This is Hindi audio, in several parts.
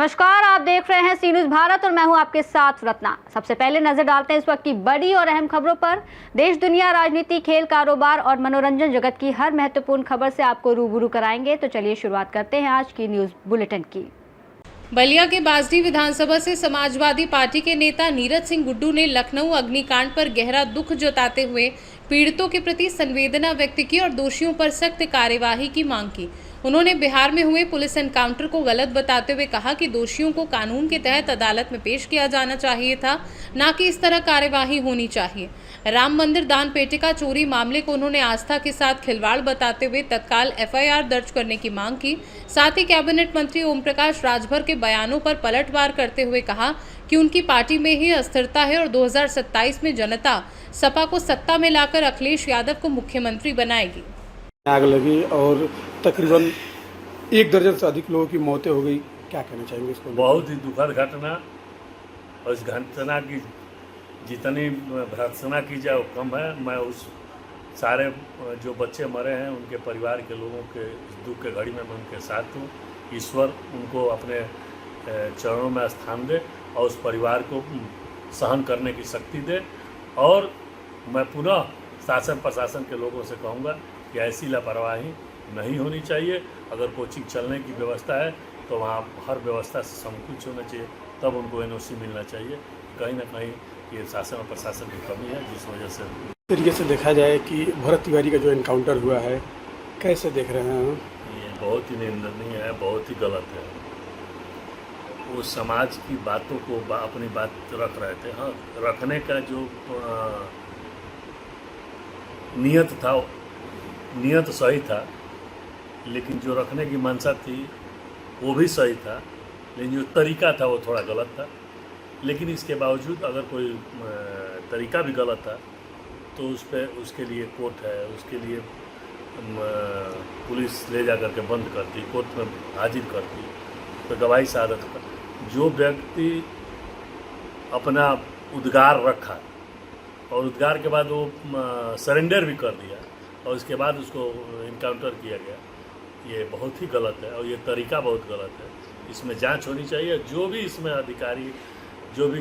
नमस्कार, आप देख रहे हैं सी न्यूज भारत और मैं हूं आपके साथ रत्ना। सबसे पहले नजर डालते हैं इस वक्त की बड़ी और अहम खबरों पर। देश, दुनिया, राजनीति, खेल, कारोबार और मनोरंजन जगत की हर महत्वपूर्ण खबर से आपको रूबरू कराएंगे। तो चलिए शुरुआत करते हैं आज की न्यूज बुलेटिन की। बलिया के बासडी विधानसभा से समाजवादी पार्टी के नेता नीरज सिंह गुड्डू ने लखनऊ अग्निकांड पर गहरा दुख जताते हुए पीड़ितों के प्रति संवेदना व्यक्त की और दोषियों पर सख्त कार्यवाही की मांग की। उन्होंने बिहार में हुए पुलिस एनकाउंटर को गलत बताते हुए कहा कि दोषियों को कानून के तहत अदालत में पेश किया जाना चाहिए था, न कि इस तरह कार्यवाही होनी चाहिए। राम मंदिर दान पेटिका चोरी मामले को उन्होंने आस्था के साथ खिलवाड़ बताते हुए तत्काल एफआईआर दर्ज करने की मांग की। साथ ही कैबिनेट मंत्री ओम प्रकाश राजभर के बयानों पर पलटवार करते हुए कहा कि उनकी पार्टी में ही अस्थिरता है और 2027 में जनता सपा को सत्ता में लाकर अखिलेश यादव को मुख्यमंत्री बनाएगी। आग लगी और तकरीबन 1 दर्जन से अधिक लोगों की मौतें हो गई। क्या कहना चाहेंगे इसको? बहुत ही दुखद घटना, और इस घटना की जितनी भर्त्सना की जाए वो कम है। मैं उस सारे जो बच्चे मरे हैं उनके परिवार के लोगों के इस दुख के घड़ी में मैं उनके साथ हूँ। ईश्वर उनको अपने चरणों में स्थान दे और उस परिवार को सहन करने की शक्ति दे। और मैं पुनः शासन प्रशासन के लोगों से कहूँगा कि ऐसी लापरवाही नहीं होनी चाहिए। अगर कोचिंग चलने की व्यवस्था है तो वहाँ हर व्यवस्था से संकुच होना चाहिए, तब उनको एनओसी मिलना चाहिए। कहीं ना कहीं ये शासन और प्रशासन की कमी है, जिस वजह से तरीके से देखा जाए कि भरत तिवारी का जो एनकाउंटर हुआ है, कैसे देख रहे हैं? ये बहुत ही निंदनीय है, बहुत ही गलत है। वो समाज की बातों को अपनी बात रख रहे थे। हाँ, रखने का जो नियत था, नियत सही था, लेकिन जो रखने की मंशा थी वो भी सही था, लेकिन जो तरीका था वो थोड़ा गलत था। लेकिन इसके बावजूद अगर कोई तरीका भी गलत था तो उस पर उसके लिए कोर्ट है, उसके लिए पुलिस ले जा करके बंद करती, कोर्ट में हाजिर करती, तो गवाही शहादत कर। जो व्यक्ति अपना उद्गार रखा और उद्गार के बाद वो सरेंडर भी कर दिया और उसके बाद उसको इनकाउंटर किया गया, ये बहुत ही गलत है और ये तरीका बहुत गलत है। इसमें जांच होनी चाहिए। जो भी इसमें अधिकारी, जो भी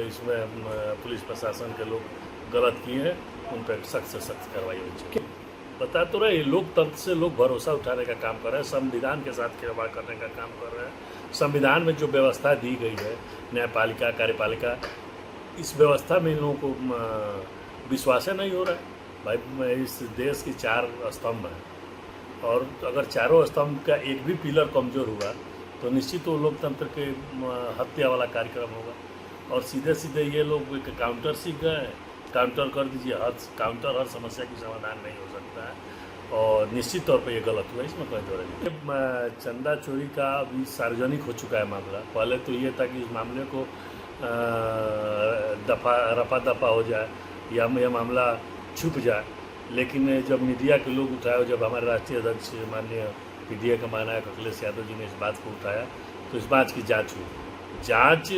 इसमें पुलिस प्रशासन के लोग गलत किए हैं उन पर सख्त से सख्त कार्रवाई होनी चाहिए। बता तो रहे, लोकतंत्र से लोग भरोसा उठाने का काम कर रहे हैं, संविधान के साथ खिलवाड़ करने का काम कर रहे हैं। संविधान में जो व्यवस्था दी गई है, न्यायपालिका, कार्यपालिका, इस व्यवस्था में इन लोगों को विश्वास नहीं हो रहा है। भाई, इस देश की 4 स्तंभ हैं और अगर चारों स्तंभ का एक भी पिलर कमज़ोर हुआ तो निश्चित वो लोकतंत्र के हत्या वाला कार्यक्रम होगा। और सीधे सीधे ये लोग काउंटर सीख गए, काउंटर कर दीजिए। हर समस्या की समाधान नहीं हो सकता है और निश्चित तौर पे ये गलत हुआ, इसमें कोई दो नहीं। चंदा चोरी का अभी सार्वजनिक हो चुका है मामला। पहले तो ये था कि इस मामले को रफा दफा हो जाए या यह मामला छुप जाए, लेकिन जब मीडिया के लोग उठाए, जब हमारे राष्ट्रीय अध्यक्ष माननीय पीडीए के महानायक अखिलेश यादव जी ने इस बात को उठाया तो इस बात की जांच हुई। जांच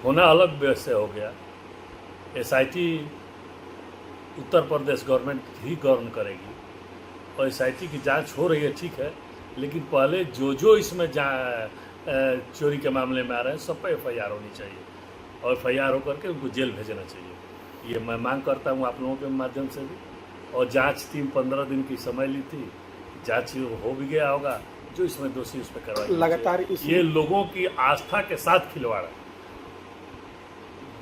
होना अलग विषय हो गया। एसआईटी उत्तर प्रदेश गवर्नमेंट ही गवर्न करेगी और एसआईटी की जांच हो रही है, ठीक है, लेकिन पहले जो इसमें चोरी के मामले में आ रहे हैं सब पर एफआईआर होनी चाहिए और एफआईआर होकर के उनको जेल भेजना चाहिए। ये मैं मांग करता हूँ आप लोगों के माध्यम से भी। और जांच टीम 15 दिन की समय ली थी, जांच हो भी गया होगा। जो इसमें दोषी उस पर कार्रवाई लगातार ये लोगों की आस्था के साथ खिलवाड़ है।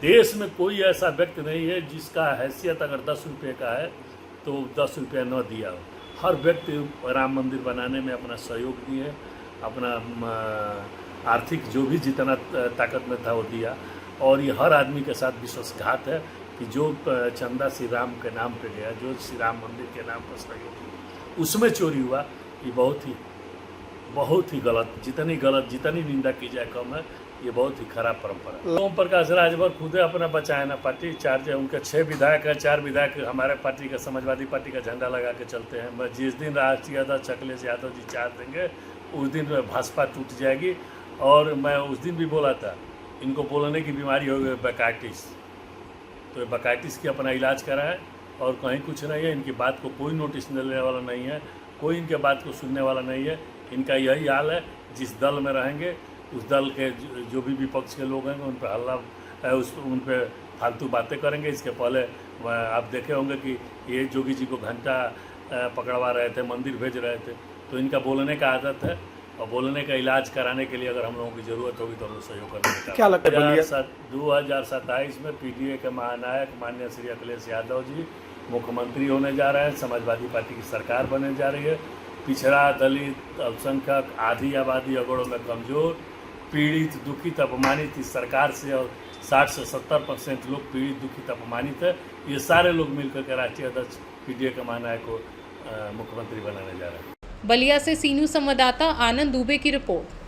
देश में कोई ऐसा व्यक्ति नहीं है जिसका हैसियत अगर 10 रुपये का है तो 10 रुपया न दिया हो। हर व्यक्ति राम मंदिर बनाने में अपना सहयोग दिए, अपना आर्थिक जो भी जितना ताकत में था वो दिया। और ये हर आदमी के साथ विश्वासघात है कि जो चंदा श्री राम के नाम पे गया, जो श्री राम मंदिर के नाम पर सहयोग, उसमें चोरी हुआ। ये बहुत ही गलत, जितनी निंदा की जाए कम है। ये बहुत ही खराब परंपरा है। ओम प्रकाश राजभर खुद अपना बचाए ना, पार्टी चार्ज है, उनके 6 विधायक हैं, 4 विधायक हमारे पार्टी का, समाजवादी पार्टी का झंडा लगा के चलते हैं। मैं जिस दिन राष्ट्रीय अध्यक्ष अखिलेश यादव जी चार्ज देंगे उस दिन भाजपा टूट जाएगी। और मैं उस दिन भी बोला था, इनको बोलने की बीमारी हो गई बकाइटिस, तो बकाइटिस की अपना इलाज कराएं और कहीं कुछ नहीं है। इनकी बात को कोई नोटिस लेने वाला नहीं है, कोई इनके बात को सुनने वाला नहीं है। इनका यही हाल है, जिस दल में रहेंगे उस दल के जो भी विपक्ष के लोग हैं उन पर हल्ला उन पर फालतू बातें करेंगे। इसके पहले आप देखे होंगे कि ये जोगी जी को घंटा पकड़वा रहे थे, मंदिर भेज रहे थे। तो इनका बोलने का आदत है और बोलने का इलाज कराने के लिए अगर हम लोगों की ज़रूरत होगी तो हम लोग सहयोग करेंगे। क्या लगता है 2027 में पीडीए के महानायक माननीय श्री अखिलेश यादव जी मुख्यमंत्री होने जा रहे हैं। समाजवादी पार्टी की सरकार बनने जा रही है। पिछड़ा, दलित, अल्पसंख्यक, आधी आबादी अगड़ों में कमज़ोर, पीड़ित, दुखित, अपमानित इस सरकार से और 60 से 70% लोग पीड़ित, दुखित, अपमानित है। ये सारे लोग मिलकर के राष्ट्रीय अध्यक्ष पीडीए के महानायक को मुख्यमंत्री बनाने जा रहे हैं। बलिया से सीनू संवाददाता आनंद दुबे की रिपोर्ट।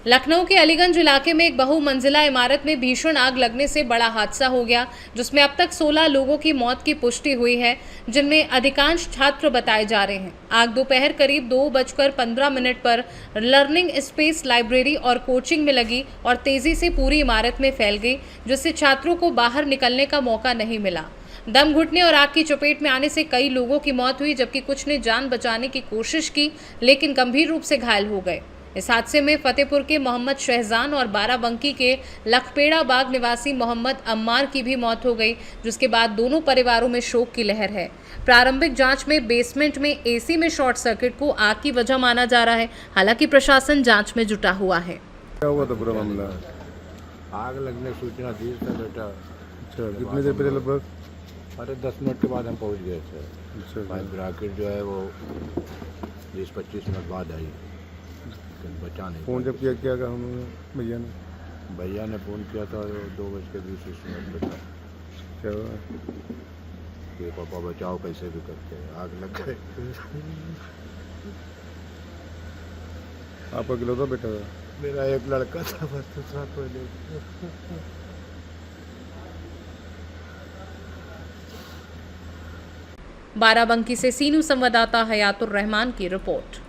लखनऊ के अलीगंज इलाके में एक बहुमंजिला इमारत में भीषण आग लगने से बड़ा हादसा हो गया, जिसमें अब तक 16 लोगों की मौत की पुष्टि हुई है, जिनमें अधिकांश छात्र बताए जा रहे हैं। आग दोपहर करीब 2:15 पर लर्निंग स्पेस, लाइब्रेरी और कोचिंग में लगी और तेजी से पूरी इमारत में फैल गई, जिससे छात्रों को बाहर निकलने का मौका नहीं मिला। दम घुटने और आग की चपेट में आने से कई लोगों की मौत हुई, जबकि कुछ ने जान बचाने की कोशिश की लेकिन गंभीर रूप से घायल हो गए। इस हादसे में फतेहपुर के मोहम्मद शहजान और बाराबंकी के लखपेड़ा बाग निवासी मोहम्मद अम्मार की भी मौत हो गई, जिसके बाद दोनों परिवारों में शोक की लहर है। प्रारंभिक जांच में बेसमेंट में एसी में शॉर्ट सर्किट को आग की वजह माना जा रहा है। हालांकि प्रशासन जांच में जुटा हुआ है। क्या हुआ था पूरा मामला? आग लगने सूचना दी था बेटा। अच्छा, कितने देर पहले लगभग? अरे 10 मिनट के बाद हम पहुंच गए थे। अच्छा, फायर ब्रिगेड जो है वो 20-25 मिनट बाद आई, बचा नहीं। फ़ोन जब किया क्या कहा उन्होंने भैया ने फ़ोन किया था 2:20 बेटा क्या हुआ कि पापा बचाओ कैसे भी करके, आग लग गए। आप अकेला था बेटा? मेरा एक लड़का था बस, दूसरा कोई नहीं। बाराबंकी से सीनू संवाददाता हयातुर रहमान की रिपोर्ट।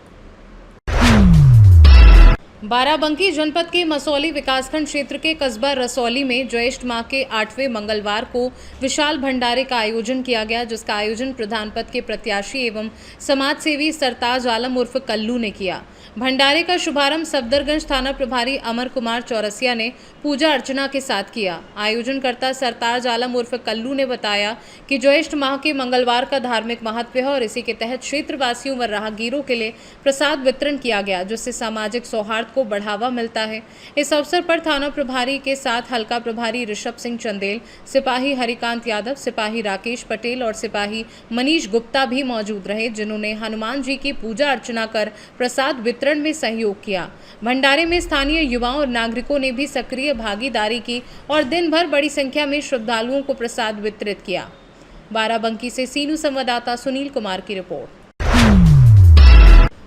बाराबंकी जनपद के मसौली विकासखंड क्षेत्र के कस्बा रसौली में ज्येष्ठ माह के 8वें मंगलवार को विशाल भंडारे का आयोजन किया गया, जिसका आयोजन प्रधान पद के प्रत्याशी एवं समाज सेवी सरताज आलम उर्फ कल्लू ने किया। भंडारे का शुभारंभ सफदरगंज थाना प्रभारी अमर कुमार चौरसिया ने पूजा अर्चना के साथ किया। आयोजनकर्ता सरताज आलम उर्फ कल्लू ने बताया कि ज्येष्ठ माह के मंगलवार का धार्मिक महत्व है और इसी के तहत क्षेत्रवासियों व राहगीरों के लिए प्रसाद वितरण किया गया, जिससे सामाजिक सौहार्द को बढ़ावा मिलता है। इस अवसर पर थाना प्रभारी के साथ हल्का प्रभारी ऋषभ सिंह चंदेल, सिपाही हरिकांत यादव, सिपाही राकेश पटेल और सिपाही मनीष गुप्ता भी मौजूद रहे, जिन्होंने हनुमान जी की पूजा अर्चना कर प्रसाद वितरण में सहयोग किया। भंडारे में स्थानीय युवाओं और नागरिकों ने भी सक्रिय भागीदारी की और दिन भर बड़ी संख्या में श्रद्धालुओं को प्रसाद वितरित किया। बाराबंकी से सीनू संवाददाता सुनील कुमार की रिपोर्ट।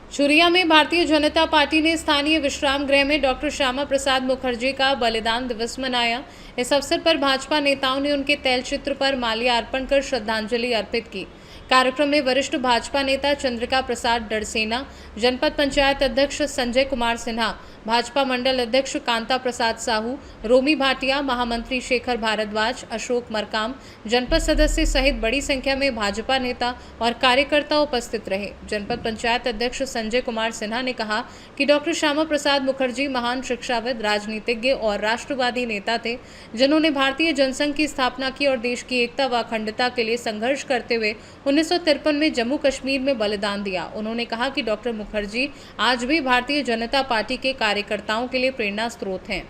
चुरिया में भारतीय जनता पार्टी ने स्थानीय विश्राम गृह में डॉक्टर श्यामा प्रसाद मुखर्जी का बलिदान दिवस मनाया। इस अवसर पर भाजपा नेताओं ने उनके तैलचित्र पर माल्यार्पण कर श्रद्धांजलि अर्पित की। कार्यक्रम में वरिष्ठ भाजपा नेता चंद्रिका प्रसाद डरसेना, जनपद पंचायत अध्यक्ष संजय कुमार सिन्हा, भाजपा मंडल अध्यक्ष कांता प्रसाद साहू, रोमी भाटिया, महामंत्री शेखर भारद्वाज, अशोक मरकाम, जनपद सदस्य सहित बड़ी संख्या में भाजपा नेता और कार्यकर्ता उपस्थित रहे। जनपद पंचायत अध्यक्ष संजय कुमार सिन्हा ने कहा कि डॉक्टर श्यामा प्रसाद मुखर्जी महान शिक्षाविद, राजनीतिज्ञ और राष्ट्रवादी नेता थे, जिन्होंने भारतीय जनसंघ की स्थापना की और देश की एकता व अखंडता के लिए संघर्ष करते हुए 1953 में जम्मू कश्मीर में बलिदान दिया। उन्होंने कहा कि डॉक्टर मुखर्जी आज भी भारतीय जनता पार्टी के कार्यकर्ताओं के लिए प्रेरणा स्रोत हैं।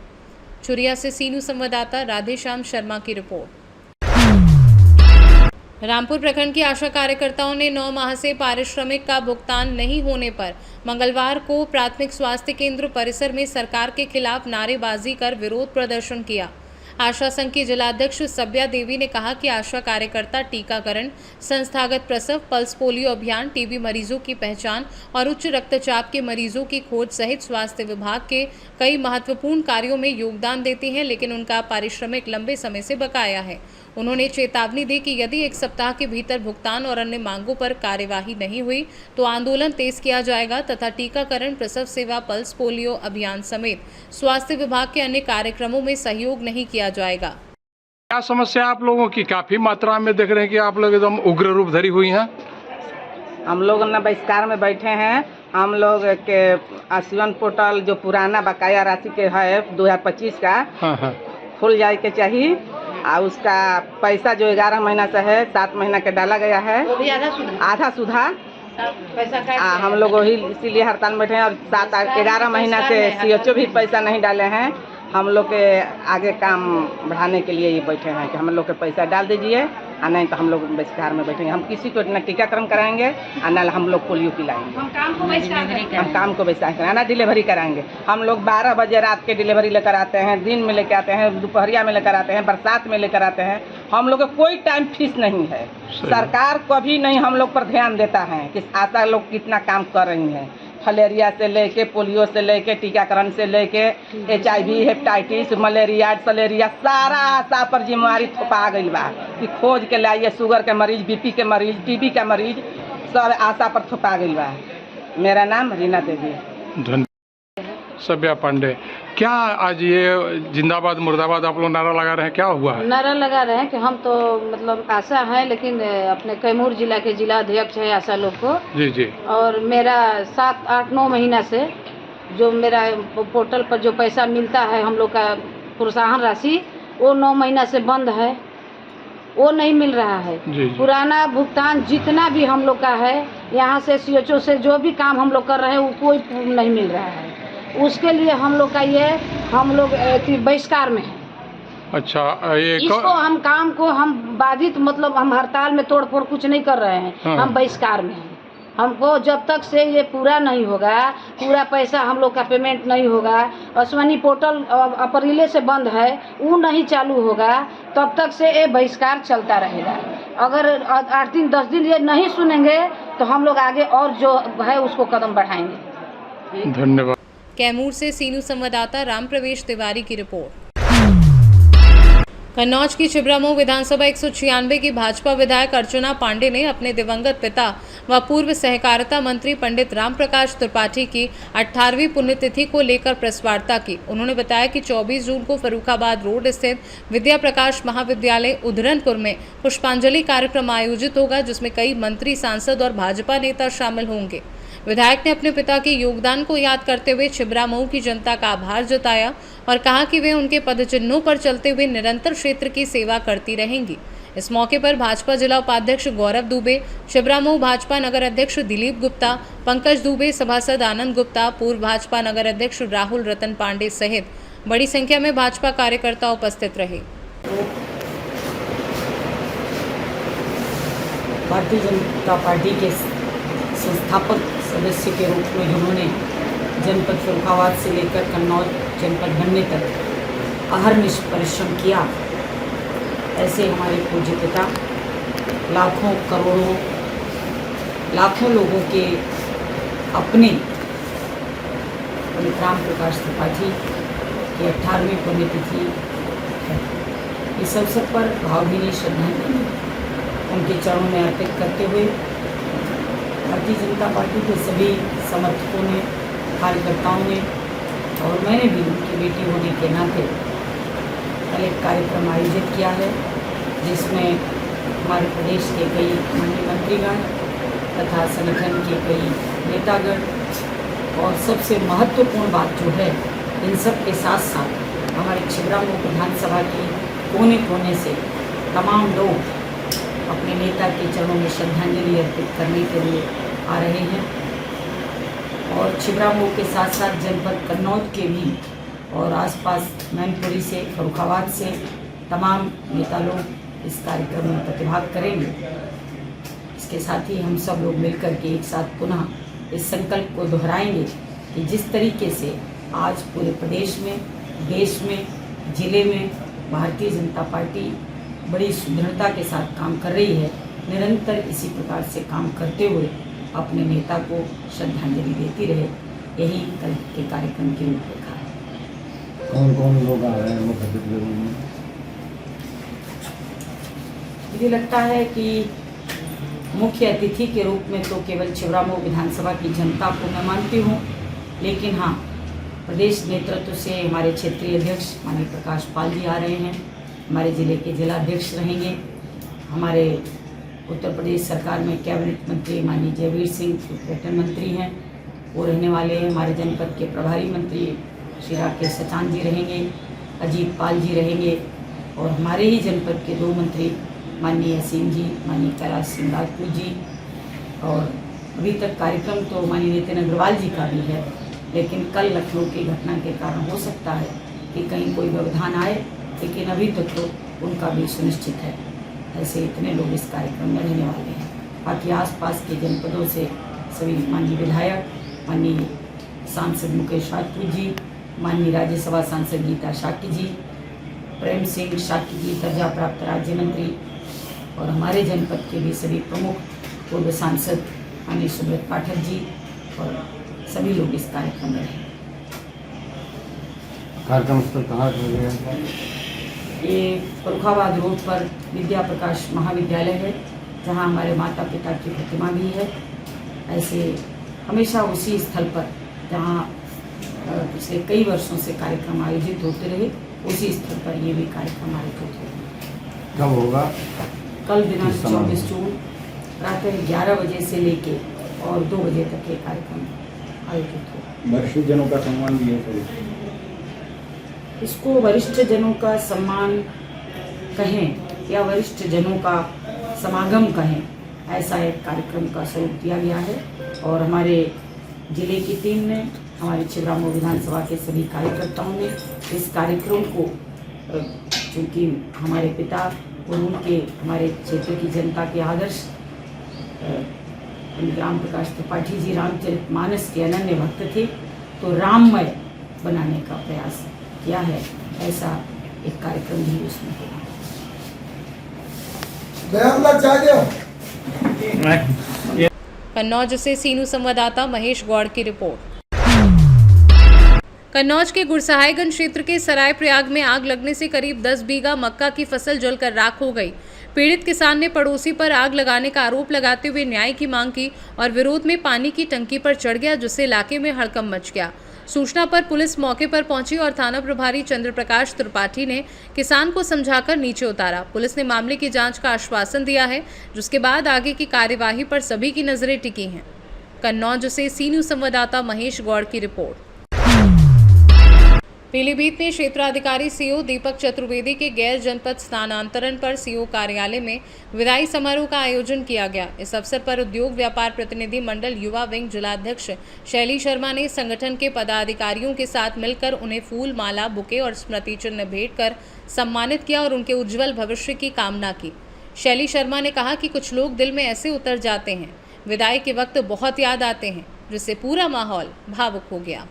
चुरिया से सीनू संवाददाता राधेश्याम शर्मा की रिपोर्ट। रामपुर प्रखंड की आशा कार्यकर्ताओं ने 9 माह से पारिश्रमिक का भुगतान नहीं होने पर मंगलवार को प्राथमिक स्वास्थ्य केंद्र परिसर में सरकार के खिलाफ नारेबाजी कर विरोध प्रदर्शन किया। आशा संघ की जिलाध्यक्ष सब्या देवी ने कहा कि आशा कार्यकर्ता टीकाकरण, संस्थागत प्रसव, पल्स पोलियो अभियान, टीबी मरीजों की पहचान और उच्च रक्तचाप के मरीजों की खोज सहित स्वास्थ्य विभाग के कई महत्वपूर्ण कार्यों में योगदान देती हैं, लेकिन उनका पारिश्रमिक लंबे समय से बकाया है। उन्होंने चेतावनी दी कि यदि 1 सप्ताह के भीतर भुगतान और अन्य मांगों पर कार्यवाही नहीं हुई तो आंदोलन तेज किया जाएगा तथा टीकाकरण, प्रसव सेवा, पल्स पोलियो अभियान समेत स्वास्थ्य विभाग के अन्य कार्यक्रमों में सहयोग नहीं किया जाएगा। क्या समस्या आप लोगों की? काफी मात्रा में देख रहे हैं कि आप लोग एकदम उग्र रूप धरी हुई हैं। हम लोग ना बहिष्कार में बैठे हैं हम लोग के आजीवन पोर्टल जो पुराना बकाया राशि के है 2025 का हाँ हाँ खुल जाए के चाहिए। और उसका पैसा जो 11 महीना से है 7 महीना के डाला गया है, आधा सुधा पैसा हम लोग वही इसीलिए हड़ताल में बैठे हैं। और 11 महीना से CHO भी पैसा नहीं डाले हैं। हम लोग के आगे काम बढ़ाने के लिए ये बैठे हैं कि हम लोग के पैसा डाल दीजिए, और नहीं तो हम लोग बहिष्कार में बैठेंगे। हम किसी को न टीकाकरण कराएंगे और न हम लोग पोलियो पिलाएंगे। हम काम को बहिष्कार कराएंगे, ना डिलीवरी कराएंगे। हम लोग 12 बजे रात के डिलीवरी लेकर आते हैं, दिन में लेकर आते हैं, दोपहरिया में लेकर आते हैं, बरसात में लेकर आते हैं। हम लोग को कोई टाइम फीस नहीं है। सरकार कभी नहीं हम लोग पर ध्यान देता है कि आशा लोग कितना काम कर रही हैं। फलेरिया से लेके, पोलियो से लेके, टीकाकरण से लेके, HIV, हेपेटाइटिस, मलेरिया, सलेरिया, सारा आशा पर जिम्मेवारी थोपा गई बा कि खोज के लाइए। शुगर के मरीज, BP के मरीज, TB का मरीज, सब आशा पर थोपा गई बा। मेरा नाम रीना देवी। धन्यवाद। सभ्या पांडे, क्या आज ये जिंदाबाद मुर्दाबाद आप लोग नारा लगा रहे हैं, क्या हुआ है? नारा लगा रहे हैं कि हम तो मतलब आशा है, लेकिन अपने कैमूर जिला के जिला अध्यक्ष है आशा लोग को जी जी। और मेरा 7, 8, 9 महीना से जो मेरा पोर्टल पर जो पैसा मिलता है हम लोग का प्रोत्साहन राशि, वो 9 महीना से बंद है, वो नहीं मिल रहा है। जी। पुराना भुगतान जितना भी हम लोग का है, यहाँ से CHO से जो भी काम हम लोग कर रहे हैं वो कोई नहीं मिल रहा है। उसके लिए हम लोग का ये हम लोग बहिष्कार में है। अच्छा, ये इसको हम काम को हम बाधित मतलब हम हड़ताल में तोड़ फोड़ कुछ नहीं कर रहे हैं। हाँ। हम बहिष्कार में हैं। हमको जब तक से ये पूरा नहीं होगा, पूरा पैसा हम लोग का पेमेंट नहीं होगा, अश्वनी पोर्टल अप्रैल से बंद है, वो नहीं चालू होगा, तब तक से ये बहिष्कार चलता रहेगा। अगर 8 दिन 10 दिन ये नहीं सुनेंगे तो हम लोग आगे और जो है उसको कदम बढ़ाएंगे। धन्यवाद। कैमूर से सीनू संवाददाता राम प्रवेश तिवारी की रिपोर्ट। कन्नौज की छिबरामऊ विधानसभा 196 की भाजपा विधायक अर्चना पांडे ने अपने दिवंगत पिता व पूर्व सहकारिता मंत्री पंडित राम प्रकाश त्रिपाठी की 18वीं पुण्यतिथि को लेकर प्रेस वार्ता की। उन्होंने बताया कि 24 जून को फर्रुखाबाद रोड स्थित विद्या प्रकाश महाविद्यालय उधरनपुर में पुष्पांजलि कार्यक्रम आयोजित होगा, जिसमें कई मंत्री, सांसद और भाजपा नेता शामिल होंगे। विधायक ने अपने पिता के योगदान को याद करते हुए छिबरामऊ की जनता का आभार जताया और कहा कि वे उनके पदचिन्हों पर चलते हुए निरंतर क्षेत्र की सेवा करती रहेंगी। इस मौके पर भाजपा जिला उपाध्यक्ष गौरव दुबे, छिबरामऊ भाजपा नगर अध्यक्ष दिलीप गुप्ता, पंकज दुबे, सभासद आनंद गुप्ता, पूर्व भाजपा नगर अध्यक्ष राहुल रतन पांडे सहित बड़ी संख्या में भाजपा कार्यकर्ता उपस्थित रहे। भारतीय जनता पार्टी के संस्थापक सदस्य के रूप में जिन्होंने जनपद फर्रुखाबाद से लेकर कन्नौज जनपद बनने तक अहर्निश परिश्रम किया, ऐसे हमारे पूज्य पिता लाखों करोड़ों लाखों लोगों के अपने पंडित राम प्रकाश त्रिपाठी की 18वीं पुण्यतिथि है। इस अवसर पर भावभीनी श्रद्धांजलि उनके चरणों में अर्पित करते हुए भारतीय जनता पार्टी के सभी समर्थकों ने, कार्यकर्ताओं ने और मैंने भी उनकी बेटी होने के नाते कल एक कार्यक्रम आयोजित किया है, जिसमें हमारे प्रदेश के कई माननीय मंत्रीगण तथा संगठन के कई नेतागण और सबसे महत्वपूर्ण बात जो है, इन सब के साथ साथ हमारे छिबरामऊ विधानसभा की कोने कोने से तमाम लोग अपने नेता के चरणों में श्रद्धांजलि अर्पित करने के लिए आ रहे हैं। और छिबरामऊ के साथ साथ जनपद कन्नौज के भी और आसपास मैनपुरी से, फर्रुखाबाद से तमाम नेता लोग इस कार्यक्रम में प्रतिभाग करेंगे। इसके साथ ही हम सब लोग मिलकर के एक साथ पुनः इस संकल्प को दोहराएंगे कि जिस तरीके से आज पूरे प्रदेश में, देश में, जिले में भारतीय जनता पार्टी बड़ी सुदृढ़ता के साथ काम कर रही है, निरंतर इसी प्रकार से काम करते हुए अपने नेता को श्रद्धांजलि देती रहे, यही कल के कार्यक्रम की रूपरेखा है। कौन कौन लोग आ रहे हैं मुख्य अतिथि के रूप में? मुझे लगता है कि मुख्य अतिथि के रूप में तो केवल छिबरामऊ विधानसभा की जनता को मैं मानती हूँ, लेकिन हाँ, प्रदेश नेतृत्व से हमारे क्षेत्रीय अध्यक्ष माननीय प्रकाश पाल जी आ रहे हैं, हमारे ज़िले के जिला अध्यक्ष रहेंगे, हमारे उत्तर प्रदेश सरकार में कैबिनेट मंत्री माननीय जयवीर सिंह पर्यटन मंत्री हैं, वो रहने वाले हैं। हमारे जनपद के प्रभारी मंत्री श्री राकेश सचान जी रहेंगे, अजीत पाल जी रहेंगे और हमारे ही जनपद के 2 मंत्री माननीय असीम जी, माननीय कैलाश सिंह राजपूत जी। और अभी तक कार्यक्रम तो माननीय नितिन अग्रवाल जी का भी है, लेकिन कल लखनऊ की घटना के कारण हो सकता है कि कहीं कोई व्यवधान आए, लेकिन अभी तक तो उनका भी सुनिश्चित है। ऐसे इतने लोग इस कार्यक्रम में रहने वाले हैं। बाकी आसपास के जनपदों से सभी माननीय विधायक, माननीय सांसद मुकेश राजपूत जी, माननीय राज्यसभा सांसद गीता शाक्य जी, प्रेम सिंह शाक्य जी दर्जा प्राप्त राज्य मंत्री और हमारे जनपद के भी सभी प्रमुख पूर्व सांसद माननीय सुब्रत पाठक जी और सभी लोग इस कार्यक्रम में रहें। कार्यक्रम स्थल कहाँ है? ये फर्रुखाबाद रोड पर विद्या प्रकाश महाविद्यालय है, जहाँ हमारे माता पिता की प्रतिमा भी है। ऐसे हमेशा उसी स्थल पर जहाँ पिछले कई वर्षों से कार्यक्रम आयोजित होते रहे, उसी स्थल पर ये भी कार्यक्रम आयोजित होगा। कब होगा? कल दिनांक 24 जून प्रातः 11 बजे से लेके और 2 बजे तक ये कार्यक्रम आयोजित होगा। वरिष्ठ जनों का सम्मान भी है। इसको वरिष्ठ जनों का सम्मान कहें या वरिष्ठ जनों का समागम कहें, ऐसा एक कार्यक्रम का स्वरूप दिया गया है। और हमारे जिले की टीम ने, हमारे छिबरामऊ विधानसभा के सभी कार्यकर्ताओं ने इस कार्यक्रम को, चूँकि हमारे पिता और उनके हमारे क्षेत्र की जनता के आदर्श राम प्रकाश त्रिपाठी जी रामचरितमानस के अनन्य भक्त थे, तो राममय बनाने का प्रयास किया है। ऐसा एक कार्यक्रम भी उसमें होगा। कन्नौज से सीनू संवाददाता महेश गौड़ की रिपोर्ट। कन्नौज के गुरसहायगंज क्षेत्र के सराय प्रयाग में आग लगने से करीब 10 बीघा मक्का की फसल जलकर राख हो गई। पीड़ित किसान ने पड़ोसी पर आग लगाने का आरोप लगाते हुए न्याय की मांग की और विरोध में पानी की टंकी पर चढ़ गया, जिससे इलाके में हड़कंप मच गया। सूचना पर पुलिस मौके पर पहुंची और थाना प्रभारी चंद्र प्रकाश त्रिपाठी ने किसान को समझाकर नीचे उतारा। पुलिस ने मामले की जांच का आश्वासन दिया है, जिसके बाद आगे की कार्यवाही पर सभी की नजरें टिकी हैं। कन्नौज से सीनू संवाददाता महेश गौड़ की रिपोर्ट। पीलीभीत में क्षेत्राधिकारी सीओ दीपक चतुर्वेदी के गैर जनपद स्थानांतरण पर सीओ कार्यालय में विदाई समारोह का आयोजन किया गया। इस अवसर पर उद्योग व्यापार प्रतिनिधि मंडल युवा विंग जिलाध्यक्ष शैली शर्मा ने संगठन के पदाधिकारियों के साथ मिलकर उन्हें फूल, माला, बुके और स्मृति चिन्ह भेंट कर सम्मानित किया और उनके उज्जवल भविष्य की कामना की। शैली शर्मा ने कहा कि कुछ लोग दिल में ऐसे उतर जाते हैं, विदाई के वक्त बहुत याद आते हैं, जिससे पूरा माहौल भावुक हो गया।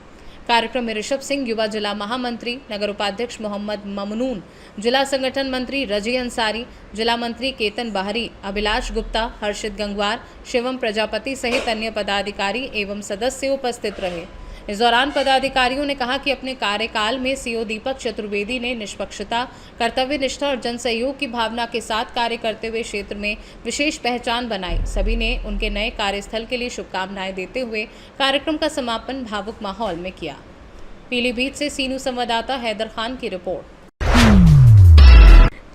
कार्यक्रम में ऋषभ सिंह युवा जिला महामंत्री, नगर उपाध्यक्ष मोहम्मद ममनून, जिला संगठन मंत्री रजी अंसारी, जिला मंत्री केतन बाहरी, अभिलाष गुप्ता, हर्षित गंगवार, शिवम प्रजापति सहित अन्य पदाधिकारी एवं सदस्य उपस्थित रहे। इस दौरान पदाधिकारियों ने कहा कि अपने कार्यकाल में सीओ दीपक चतुर्वेदी ने निष्पक्षता, कर्तव्य निष्ठा और जन सहयोग की भावना के साथ कार्य करते हुए क्षेत्र में विशेष पहचान बनाई। सभी ने उनके नए कार्यस्थल के लिए शुभकामनाएं देते हुए कार्यक्रम का समापन भावुक माहौल में किया। पीलीभीत से सीनू संवाददाता हैदर खान की रिपोर्ट।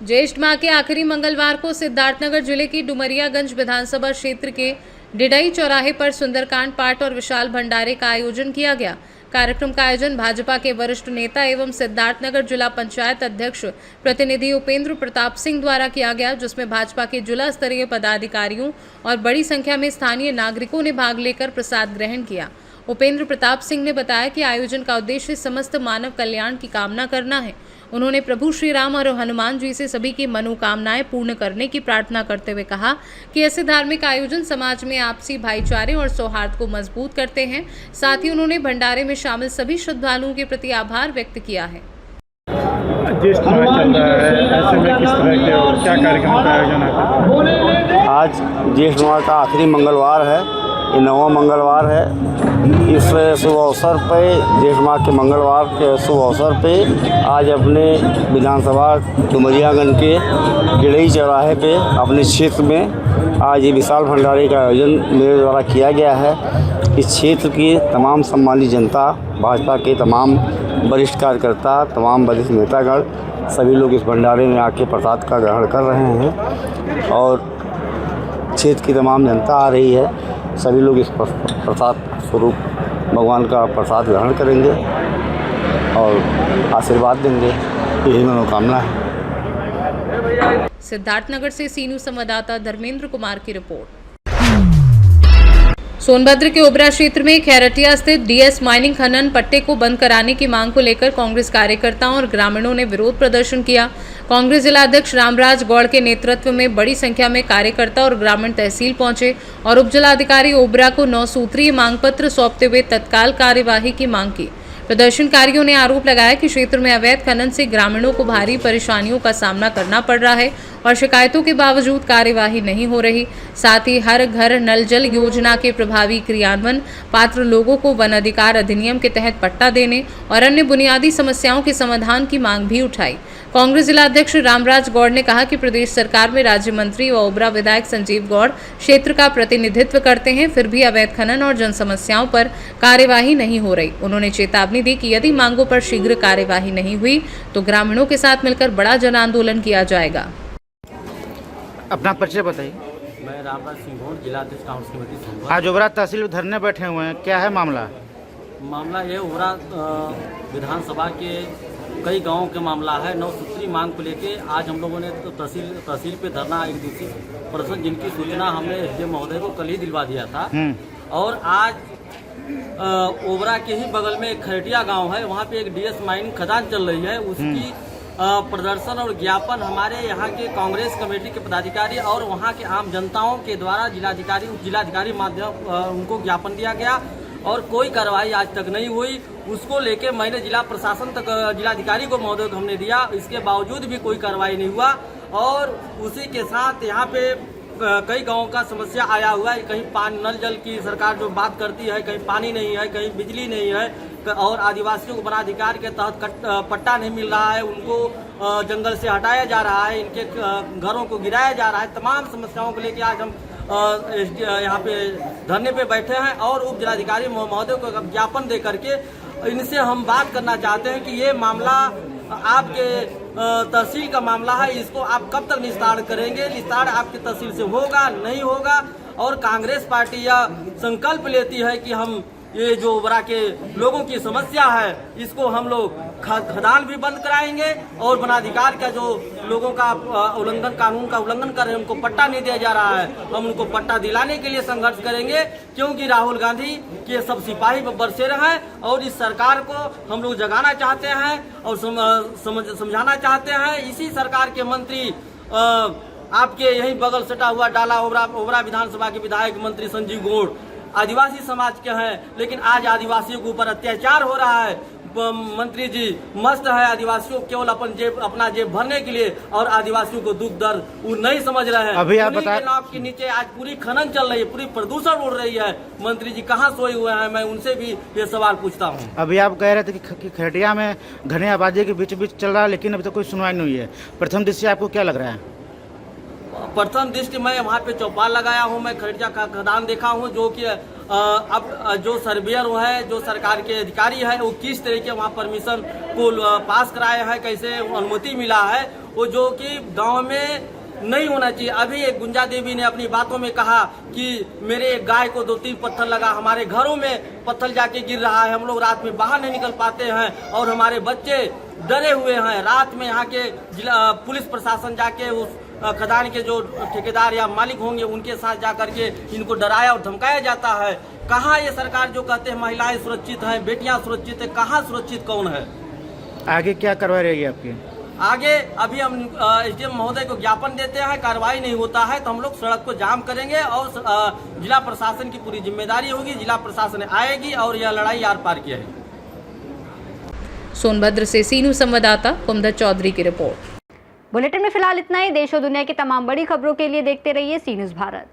ज्येष्ठ माह के आखिरी मंगलवार को सिद्धार्थनगर जिले की डुमरियागंज विधानसभा क्षेत्र के डिडई चौराहे पर सुंदरकांड पाठ और विशाल भंडारे का आयोजन किया गया। कार्यक्रम का आयोजन भाजपा के वरिष्ठ नेता एवं सिद्धार्थनगर जिला पंचायत अध्यक्ष प्रतिनिधि उपेंद्र प्रताप सिंह द्वारा किया गया, जिसमें भाजपा के जिला स्तरीय पदाधिकारियों और बड़ी संख्या में स्थानीय नागरिकों ने भाग लेकर प्रसाद ग्रहण किया। उपेंद्र प्रताप सिंह ने बताया कि आयोजन का उद्देश्य समस्त मानव कल्याण की कामना करना है। उन्होंने प्रभु श्री राम और हनुमान जी से सभी की मनोकामनाएं पूर्ण करने की प्रार्थना करते हुए कहा कि ऐसे धार्मिक आयोजन समाज में आपसी भाईचारे और सौहार्द को मजबूत करते हैं। साथ ही उन्होंने भंडारे में शामिल सभी श्रद्धालुओं के प्रति आभार व्यक्त किया है। ज्येष्ठ माह चल रहा है, ऐसे में किस तरह के और क्या कार्यक्रम का आयोजन है? आज ज्येष्ठ माह का आखिरी मंगलवार है, ये 9वां मंगलवार है। इस शुभ अवसर पे, ज्येष्ठ माह के मंगलवार के शुभ अवसर पे आज अपने विधानसभा डुमरियागंज के डिडई चौराहे पे अपने क्षेत्र में आज ये विशाल भंडारे का आयोजन मेरे द्वारा किया गया है। इस क्षेत्र की तमाम सम्मानित जनता, भाजपा के तमाम वरिष्ठ कार्यकर्ता, तमाम वरिष्ठ नेतागण, सभी लोग इस भंडारे में आके प्रसाद का ग्रहण कर रहे हैं और क्षेत्र की तमाम जनता आ रही है। सभी लोग इस प्रसाद स्वरूप भगवान का प्रसाद ग्रहण करेंगे और आशीर्वाद देंगे, यही मनोकामना है। सिद्धार्थनगर से सी न्यूज़ संवाददाता धर्मेंद्र कुमार की रिपोर्ट। सोनभद्र के ओबरा क्षेत्र में खैरटिया स्थित डीएस माइनिंग खनन पट्टे को बंद कराने की मांग को लेकर कांग्रेस कार्यकर्ताओं और ग्रामीणों ने विरोध प्रदर्शन किया। कांग्रेस जिला अध्यक्ष रामराज गौड़ के नेतृत्व में बड़ी संख्या में कार्यकर्ता और ग्रामीण तहसील पहुंचे और उपजिलाधिकारी ओबरा को 9 सूत्रीय मांग पत्र सौंपते हुए तत्काल कार्यवाही की मांग की। प्रदर्शनकारियों ने आरोप लगाया कि क्षेत्र में अवैध खनन से ग्रामीणों को भारी परेशानियों का सामना करना पड़ रहा है और शिकायतों के बावजूद कार्यवाही नहीं हो रही। साथ ही हर घर नल जल योजना के प्रभावी क्रियान्वयन, पात्र लोगों को वन अधिकार अधिनियम के तहत पट्टा देने और अन्य बुनियादी समस्याओं के समाधान की मांग भी उठाई। कांग्रेस जिला अध्यक्ष रामराज गौड़ ने कहा कि प्रदेश सरकार में राज्य मंत्री व ओबरा विधायक संजीव गौड़ क्षेत्र का प्रतिनिधित्व करते हैं, फिर भी अवैध खनन और जन समस्याओं पर कार्यवाही नहीं हो रही। उन्होंने चेतावनी दी कि यदि मांगों पर शीघ्र कार्यवाही नहीं हुई तो ग्रामीणों के साथ मिलकर बड़ा जन आंदोलन किया जाएगा। अपना परिचय बताइए। मैं रामराज सिंह गौड़, जिला अध्यक्ष कांग्रेस कमेटी सोनभद्र। आज ओबरा तहसील धरने बैठे हुए हैं, क्या है मामला? मामला ये ओबरा विधानसभा के कई गांवों के मामला है। 9 सूत्री मांग को लेके आज हम लोगों ने तहसील पे धरना एक दिवसीय प्रदर्शन, जिनकी सूचना हमने एसडीएम महोदय को कल ही दिलवा दिया था। और आज ओबरा के ही बगल में एक खैरटिया गांव है, वहाँ पे एक डीएस माइनिंग खदान चल रही है, उसकी प्रदर्शन और ज्ञापन हमारे यहाँ के कांग्रेस कमेटी के पदाधिकारी और वहाँ के आम जनताओं के द्वारा जिलाधिकारी माध्यम उनको ज्ञापन दिया गया और कोई कार्रवाई आज तक नहीं हुई। उसको लेके मैंने जिला प्रशासन तक जिलाधिकारी को महोदय को हमने दिया, इसके बावजूद भी कोई कार्रवाई नहीं हुआ। और उसी के साथ यहाँ पे कई गांवों का समस्या आया हुआ है, कहीं पानी नल जल की सरकार जो बात करती है, कहीं पानी नहीं है, कहीं बिजली नहीं है, और आदिवासियों को वनाधिकार के तहत पट्टा नहीं मिल रहा है, उनको जंगल से हटाया जा रहा है, इनके घरों को गिराया जा रहा है। तमाम समस्याओं को लेकर आज हम यहाँ पे धरने पे बैठे हैं और उप जिलाधिकारी महोदय को ज्ञापन दे करके इनसे हम बात करना चाहते हैं कि ये मामला आपके तहसील का मामला है, इसको आप कब तक निस्तार करेंगे? निस्तार आपकी तहसील से होगा नहीं होगा? और कांग्रेस पार्टी यह संकल्प लेती है कि हम ये जो ओबरा के लोगों की समस्या है इसको हम लोग खदान भी बंद कराएंगे और वनाधिकार का जो लोगों का उल्लंघन, कानून का उल्लंघन कर रहे हैं, उनको पट्टा नहीं दिया जा रहा है, हम उनको पट्टा दिलाने के लिए संघर्ष करेंगे। क्योंकि राहुल गांधी के सब सिपाही बरसेरे हैं और इस सरकार को हम लोग जगाना चाहते हैं और समझाना चाहते हैं। इसी सरकार के मंत्री आपके यही बगल सटा हुआ डाला ओबरा विधानसभा के विधायक मंत्री संजीव गौड़ आदिवासी समाज के हैं, लेकिन आज आदिवासियों के ऊपर अत्याचार हो रहा है। मंत्री जी मस्त है आदिवासियों केवल अपना जेब भरने के लिए और आदिवासियों को दुख दर्द वो नहीं समझ रहे हैं। अभी आप बताएं, नाव के नीचे आज पूरी खनन चल रही है, पूरी प्रदूषण उड़ रही है। मंत्री जी कहाँ सोए हुए हैं? मैं उनसे भी ये सवाल पूछता हूँ। अभी आप कह रहे थे कि खैरटिया में घने आबादी के बीच चल रहा है, लेकिन अभी तक कोई सुनवाई नहीं हुई है। प्रथम दृष्टि आपको क्या लग रहा है? प्रथम दृष्टि मैं वहाँ पे चौपाल लगाया हूँ, मैं खैरटिया का खदान देखा हूँ, जो कि अब जो सर्वेयर है, जो सरकार के अधिकारी है, वो किस तरीके वहाँ परमिशन को पास कराया है, कैसे अनुमति मिला है, वो जो कि गांव में नहीं होना चाहिए। अभी एक गुंजा देवी ने अपनी बातों में कहा कि मेरे एक गाय को 2-3 पत्थर लगा, हमारे घरों में पत्थर जाके गिर रहा है, हम लोग रात में बाहर नहीं निकल पाते हैं और हमारे बच्चे डरे हुए हैं। रात में यहाँ के जिला पुलिस प्रशासन जाके उस खदान के जो ठेकेदार या मालिक होंगे उनके साथ जाकर के इनको डराया और धमकाया जाता है। कहाँ ये सरकार जो कहते हैं महिलाएं सुरक्षित हैं, बेटियां सुरक्षित है, कहाँ सुरक्षित कौन है? आगे क्या कार्रवाई रहेगी आपकी? आगे अभी हम एसडीएम महोदय को ज्ञापन देते हैं, कार्रवाई नहीं होता है तो हम लोग सड़क को जाम करेंगे और जिला प्रशासन की पूरी जिम्मेदारी होगी, जिला प्रशासन आएगी और यह लड़ाई आर पार की है। सोनभद्र से सी न्यूज़ संवाददाता कुमदर चौधरी की रिपोर्ट। बुलेटिन में फिलहाल इतना ही। देश और दुनिया की तमाम बड़ी खबरों के लिए देखते रहिए सी न्यूज़ भारत।